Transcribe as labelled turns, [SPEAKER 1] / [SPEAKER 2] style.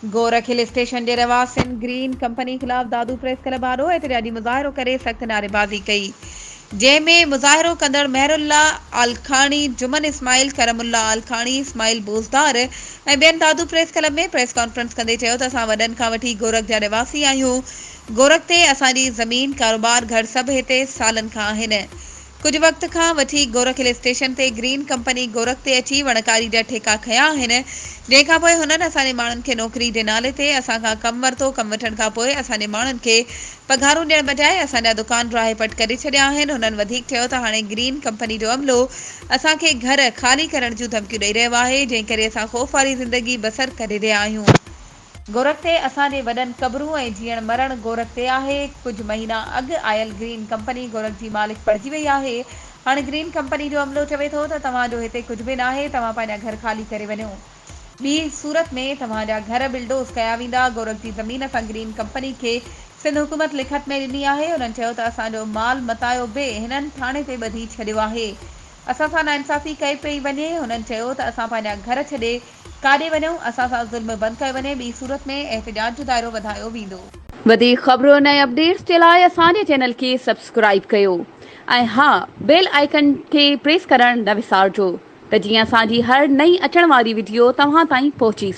[SPEAKER 1] Gorakh hill station जे रहवासियुनि green company ख़िलाफ़ दादू press club वारो एतिराजी मुज़ाहिरो करे सख़्त नारेबाज़ी कई, जंहिंमें मुज़ाहिरो कंदड़ मेहरुल्ला आलखाणी, जुमन इस्माइल, करमुल्ला आलखाणी, इस्माइल बोज़दार ऐं ॿियनि दादू प्रेस क्लब में प्रेस कॉन्फ्रेंस कंदे चयो त असां वॾनि खां वठी गोरख जा रहवासी आहियूं। गोरख ते असांजी ज़मीन, कारोबार, घर सभु हिते सालनि खां आहिनि। कुझु वक़्त खां वठी गोरख हिल स्टेशन ते ग्रीन कंपनी गोरख ते अची वणकारी जा ठेका खंया आहिनि, जंहिंखां पोइ हुननि असांजे माण्हुनि खे नौकरी जे नाले ते असांखां कमु वरितो। कमु वठण खां पोइ असांजे माण्हुनि खे पघारूं ॾियण बजाए असांजा दुकान राहे पट करे छॾिया आहिनि। हुननि वधीक चयो त हाणे ग्रीन कंपनी जो अमलो असांखे घर ख़ाली करण जूं धमकियूं ॾेई रहियो आहे, जंहिं करे असां ख़ौफ़ वारी ज़िंदगी बसर करे रहिया आहियूं। गोरख ते असांजे वॾनि क़बरूं ऐं जीअण मरण गोरख ते आहे। कुझु महीना अॻु आयल ग्रीन कंपनी गोरख जी मालिक पढ़जी वई आहे। हाणे ग्रीन कंपनी जो अमलो चवे थो त तव्हांजो हिते कुझु बि न आहे, तव्हां पंहिंजा घर ख़ाली करे वञो। ॿी सूरत में तव्हांजा घर बिल्डोज़ कया वेंदा। गोरख जी ज़मीन असां ग्रीन कंपनी खे सिंध हुकूमत लिखत में ॾिनी आहे। हुननि चयो त असांजो माल मतायो बि हिननि थाणे ते ॿधी छॾियो आहे। असां सां नाइंसाफ़ी कई पई वञे। हुननि चयो त असां पंहिंजा घर छॾे काॾे वञूं, असां सां ज़ुल्म बंदि कयो वञे। ॿी सूरत में एहतिजाज जो दाइरो वधायो वेंदो।
[SPEAKER 2] वधीक ख़बरुनि ऐं अपडेट्स जे लाइ असांजे चैनल खे सब्सक्राइब कयो ऐं हा, बेल आइकन खे प्रेस करणु न विसारिजो त जीअं असांजी हर नई अचण वारी वीडियो तव्हां ताईं पहुची